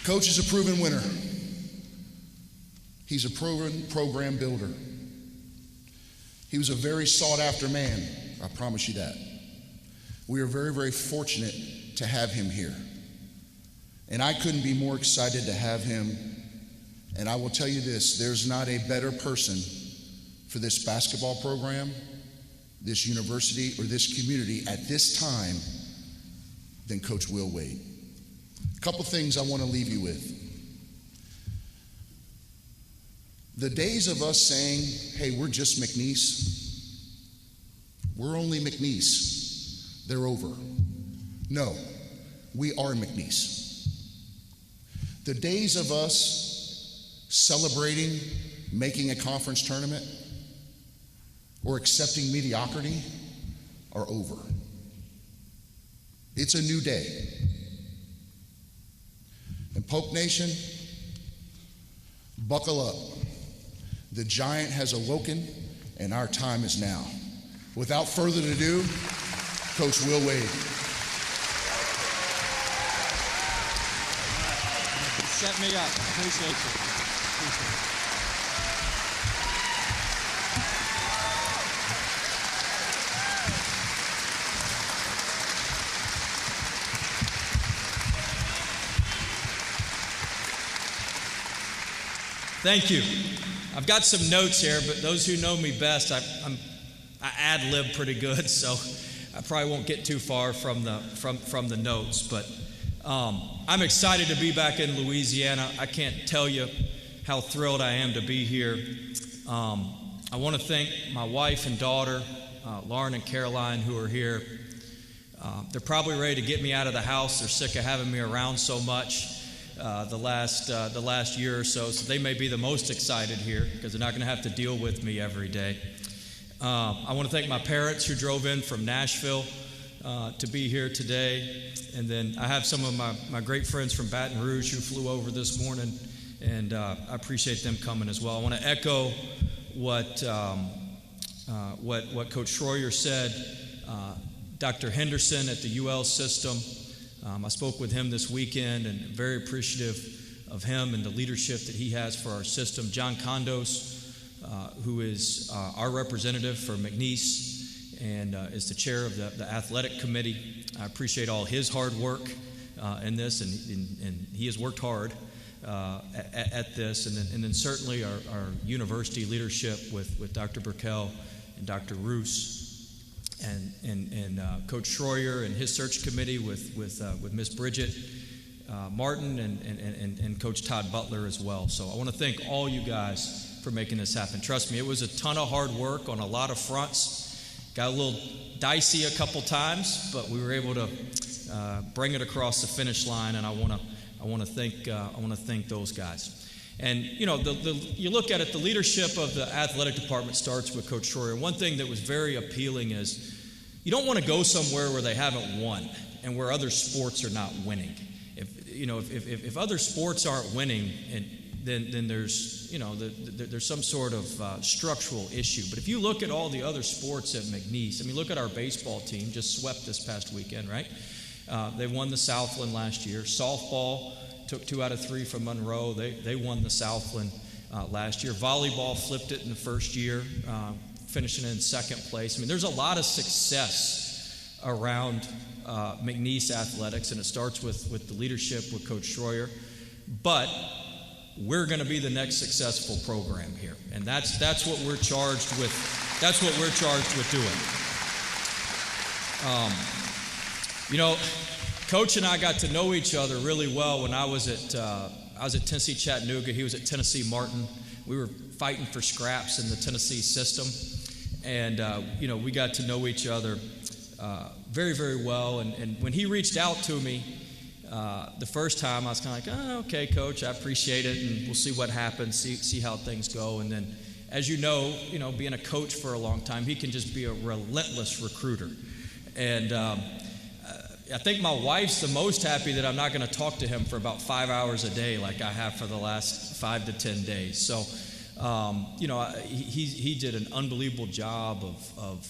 Coach is a proven winner. He's a proven program builder. He was a very sought-after man, I promise you that. We are very, very fortunate to have him here. And I couldn't be more excited to have him. And I will tell you this, there's not a better person for this basketball program, this university, or this community at this time than Coach Will Wade. A couple things I want to leave you with. The days of us saying, hey, we're just McNeese, we're only McNeese, they're over. No, we are McNeese. The days of us celebrating making a conference tournament or accepting mediocrity are over. It's a new day. And Pope Nation, buckle up. The giant has awoken, and our time is now. Without further ado, Coach Will Wade. Set me up. Appreciate you. Thank you. I've got some notes here, but those who know me best, I ad-lib pretty good, so I probably won't get too far from the notes. But I'm excited to be back in Louisiana. I can't tell you how thrilled I am to be here. I want to thank my wife and daughter, Lauren and Caroline, who are here. They're probably ready to get me out of the house. They're sick of having me around so much. The last year or so they may be the most excited here because they're not going to have to deal with me every day. I want to thank my parents who drove in from Nashville to be here today, and then I have some of my great friends from Baton Rouge who flew over this morning, and I appreciate them coming as well. I want to echo what Coach Schroyer said. Dr. Henderson at the UL system. I spoke with him this weekend and very appreciative of him and the leadership that he has for our system. John Condos, who is our representative for McNeese and is the chair of the athletic committee. I appreciate all his hard work in this, and he has worked hard at this. And then certainly our university leadership with Dr. Burkell and Dr. Roos. And Coach Schroyer and his search committee with Miss Bridget Martin and Coach Todd Butler as well. So I want to thank all you guys for making this happen. Trust me, it was a ton of hard work on a lot of fronts. Got a little dicey a couple times, but we were able to bring it across the finish line. And I want to thank those guys. And you know, you look at it, the leadership of the athletic department starts with Coach Schroyer. One thing that was very appealing is you don't want to go somewhere where they haven't won and where other sports are not winning. If other sports aren't winning, then there's there's some sort of structural issue. But if you look at all the other sports at McNeese, I mean, look at our baseball team, just swept this past weekend, right? They won the Southland last year. Softball took 2 out of 3 from Monroe. They won the Southland last year. Volleyball flipped it in the first year, finishing in second place. I mean, there's a lot of success around McNeese athletics, and it starts with the leadership with Coach Schroyer. But we're going to be the next successful program here, and that's what we're charged with. That's what we're charged with doing. Coach and I got to know each other really well when I was at Tennessee Chattanooga. He was at Tennessee Martin. We were fighting for scraps in the Tennessee system, and we got to know each other very, very well. And when he reached out to me the first time, I was kind of like, "Oh, okay, Coach, I appreciate it, and we'll see what happens, see how things go." And then, as you know, being a coach for a long time, he can just be a relentless recruiter, and I think my wife's the most happy that I'm not going to talk to him for about 5 hours a day like I have for the last 5 to 10 days. So, he did an unbelievable job of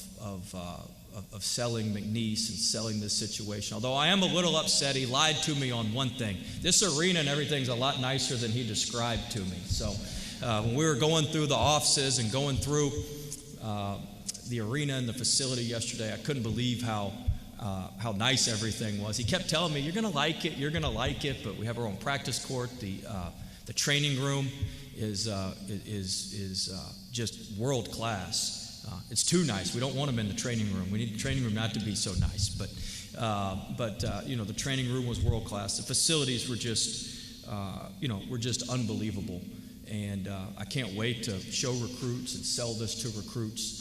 of selling McNeese and selling this situation. Although I am a little upset, he lied to me on one thing. This arena and everything's a lot nicer than he described to me. So when we were going through the offices and going through the arena and the facility yesterday, I couldn't believe how nice everything was. He kept telling me, "You're going to like it. You're going to like it." But we have our own practice court. The training room is just world class. It's too nice. We don't want him in the training room. We need the training room not to be so nice. But the training room was world class. The facilities were just unbelievable. And I can't wait to show recruits and sell this to recruits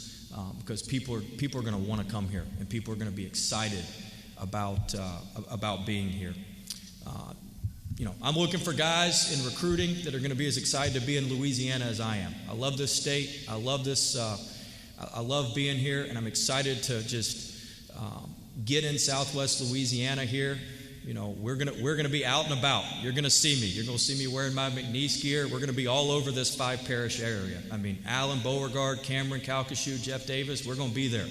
because people are going to want to come here, and people are going to be excited about being here. I'm looking for guys in recruiting that are going to be as excited to be in Louisiana as I am. I love this state. I love this. I love being here, and I'm excited to just get in Southwest Louisiana here. We're gonna be out and about. You're gonna see me. You're gonna see me wearing my McNeese gear. We're gonna be all over this 5-parish area. I mean, Allen, Beauregard, Cameron, Calcasieu, Jeff Davis. We're gonna be there.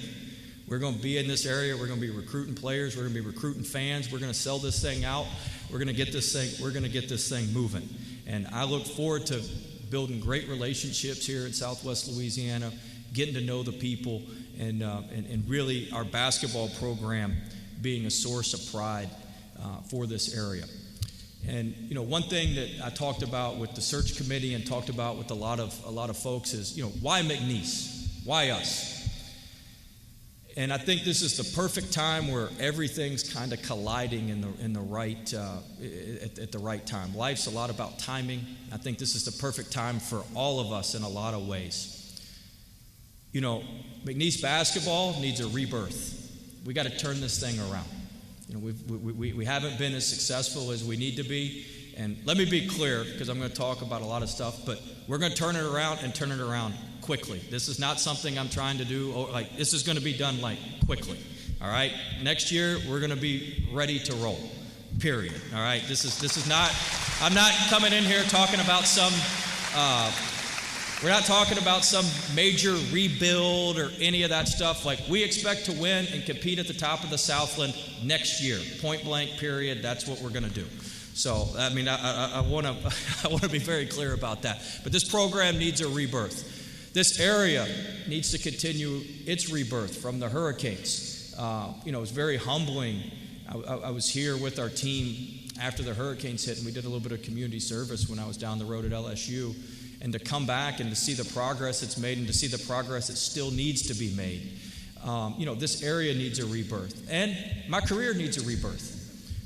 We're gonna be in this area. We're gonna be recruiting players. We're gonna be recruiting fans. We're gonna sell this thing out. We're gonna get this thing moving. And I look forward to building great relationships here in Southwest Louisiana, getting to know the people, and really our basketball program being a source of pride for this area. And one thing that I talked about with the search committee and talked about with a lot of folks is why McNeese? Why us? And I think this is the perfect time where everything's kind of colliding in the right at the right time. Life's a lot about timing. I think this is the perfect time for all of us in a lot of ways. McNeese basketball needs a rebirth. We got to turn this thing around. We haven't been as successful as we need to be. And let me be clear, because I'm going to talk about a lot of stuff, but we're going to turn it around and turn it around quickly. This is not something I'm trying to do. This is going to be done quickly. All right. Next year we're going to be ready to roll. Period. All right. This is not. I'm not coming in here talking about some. We're not talking about some major rebuild or any of that stuff. We expect to win and compete at the top of the Southland next year. Point blank, period. That's what we're going to do. So, I want to be very clear about that. But this program needs a rebirth. This area needs to continue its rebirth from the hurricanes. It was very humbling. I was here with our team after the hurricanes hit, and we did a little bit of community service when I was down the road at LSU. And to come back and to see the progress it's made and to see the progress that still needs to be made. This area needs a rebirth. And my career needs a rebirth.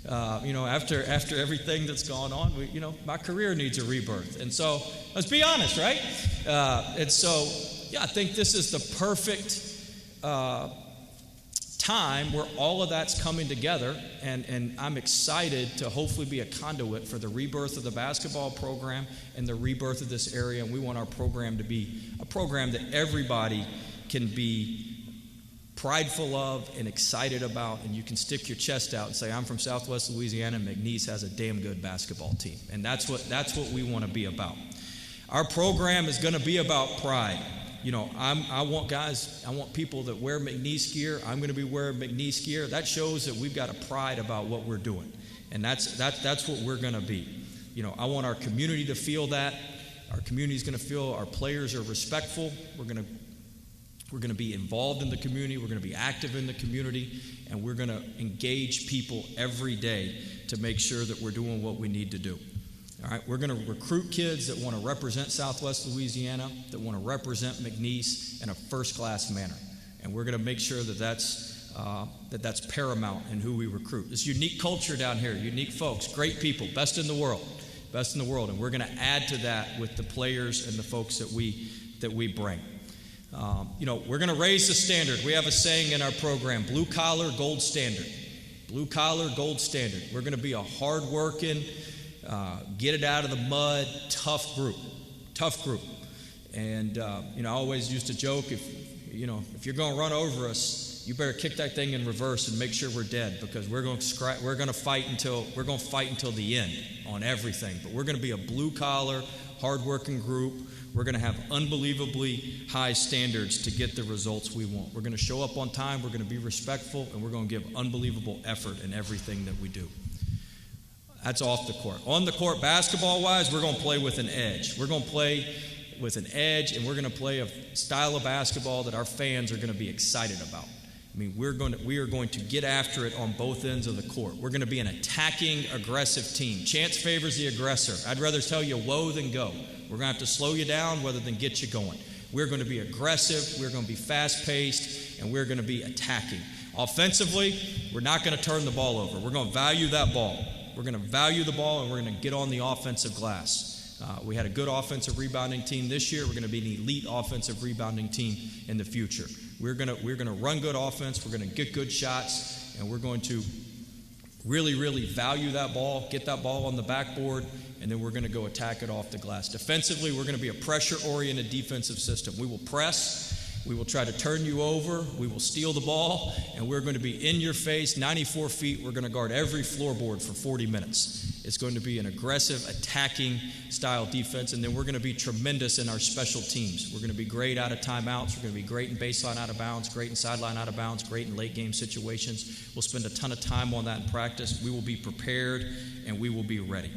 After everything that's gone on, my career needs a rebirth. And so, let's be honest, right? I think this is the perfect time where all of that's coming together, and I'm excited to hopefully be a conduit for the rebirth of the basketball program and the rebirth of this area. And we want our program to be a program that everybody can be prideful of and excited about, and you can stick your chest out and say, "I'm from Southwest Louisiana, and McNeese has a damn good basketball team." And that's what we want to be about. Our program is going to be about pride. I want people that wear McNeese gear. I'm going to be wearing McNeese gear. That shows that we've got a pride about what we're doing. And that's what we're going to be. I want our community to feel that. Our community is going to feel our players are respectful. We're going to be involved in the community. We're going to be active in the community. And we're going to engage people every day to make sure that we're doing what we need to do. All right, we're going to recruit kids that want to represent Southwest Louisiana, that want to represent McNeese in a first-class manner. And we're going to make sure that that's paramount in who we recruit. This unique culture down here, unique folks, great people, best in the world. And we're going to add to that with the players and the folks that we bring. We're going to raise the standard. We have a saying in our program, blue collar, gold standard. Blue collar, gold standard. We're going to be a hard-working, get it out of the mud, tough group. And I always used to joke, if you're going to run over us, you better kick that thing in reverse and make sure we're dead, because we're going to fight until the end on everything. But we're going to be a blue collar, hardworking group. We're going to have unbelievably high standards to get the results we want. We're going to show up on time, we're going to be respectful, and we're going to give unbelievable effort in everything that we do. That's off the court. On the court, basketball-wise, we're going to play with an edge. We're going to play with an edge, and we're going to play a style of basketball that our fans are going to be excited about. I mean, we are going to get after it on both ends of the court. We're going to be an attacking, aggressive team. Chance favors the aggressor. I'd rather tell you whoa than go. We're going to have to slow you down rather than get you going. We're going to be aggressive, we're going to be fast-paced, and we're going to be attacking. Offensively, we're not going to turn the ball over. We're going to value that ball. We're going to value the ball, and we're going to get on the offensive glass. We had a good offensive rebounding team this year. We're going to be an elite offensive rebounding team in the future. We're going to run good offense. We're going to get good shots, and we're going to really value that ball, get that ball on the backboard, and then we're going to go attack it off the glass. Defensively, we're going to be a pressure-oriented defensive system. We will press. We will try to turn you over. We will steal the ball, and we're going to be in your face, 94 feet. We're going to guard every floorboard for 40 minutes. It's going to be an aggressive, attacking style defense, and then we're going to be tremendous in our special teams. We're going to be great out of timeouts. We're going to be great in baseline out of bounds, great in sideline out of bounds, great in late game situations. We'll spend a ton of time on that in practice. We will be prepared, and we will be ready.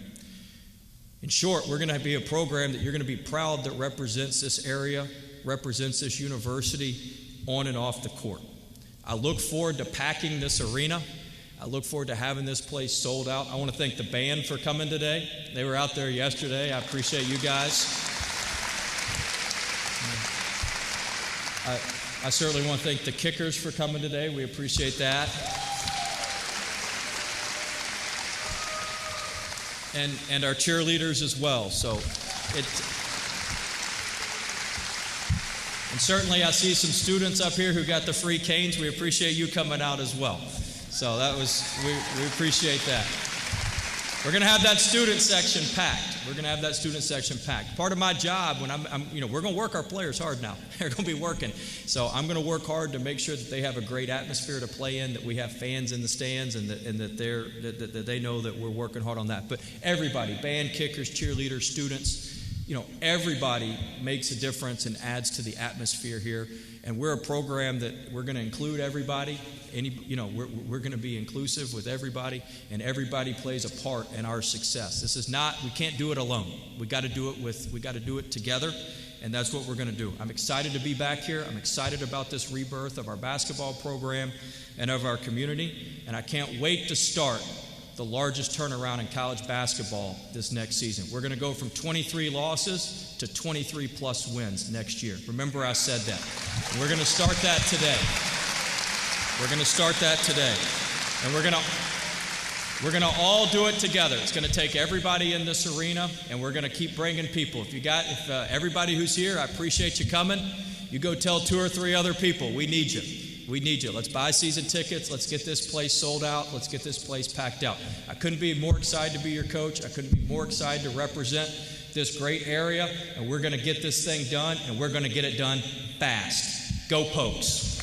In short, we're going to be a program that you're going to be proud that represents this area, represents this university on and off the court. I look forward to packing this arena. I look forward to having this place sold out. I want to thank the band for coming today. They were out there yesterday. I appreciate you guys. I certainly want to thank the kickers for coming today. We appreciate that. And our cheerleaders as well. And certainly I see some students up here who got the free canes. We appreciate you coming out as well. So we appreciate that. We're going to have that student section packed. Part of my job when we're going to work our players hard now. They're going to be working. So I'm going to work hard to make sure that they have a great atmosphere to play in, that we have fans in the stands, and that they know that we're working hard on that. But everybody, band, kickers, cheerleaders, students, everybody makes a difference and adds to the atmosphere here. And we're a program that we're going to include everybody. We're going to be inclusive with everybody, and everybody plays a part in our success. We can't do it alone. We got to do it together, and that's what we're going to do. I'm excited to be back here. I'm excited about this rebirth of our basketball program and of our community, and I can't wait to start the largest turnaround in college basketball this next season. We're going to go from 23 losses to 23 plus wins next year. Remember I said that. We're going to start that today. And we're going to all do it together. It's going to take everybody in this arena, and we're going to keep bringing people. If everybody who's here, I appreciate you coming. You go tell 2 or 3 other people, we need you. Let's buy season tickets. Let's get this place sold out. Let's get this place packed out. I couldn't be more excited to be your coach. I couldn't be more excited to represent this great area. And we're going to get this thing done, and we're going to get it done fast. Go Pokes.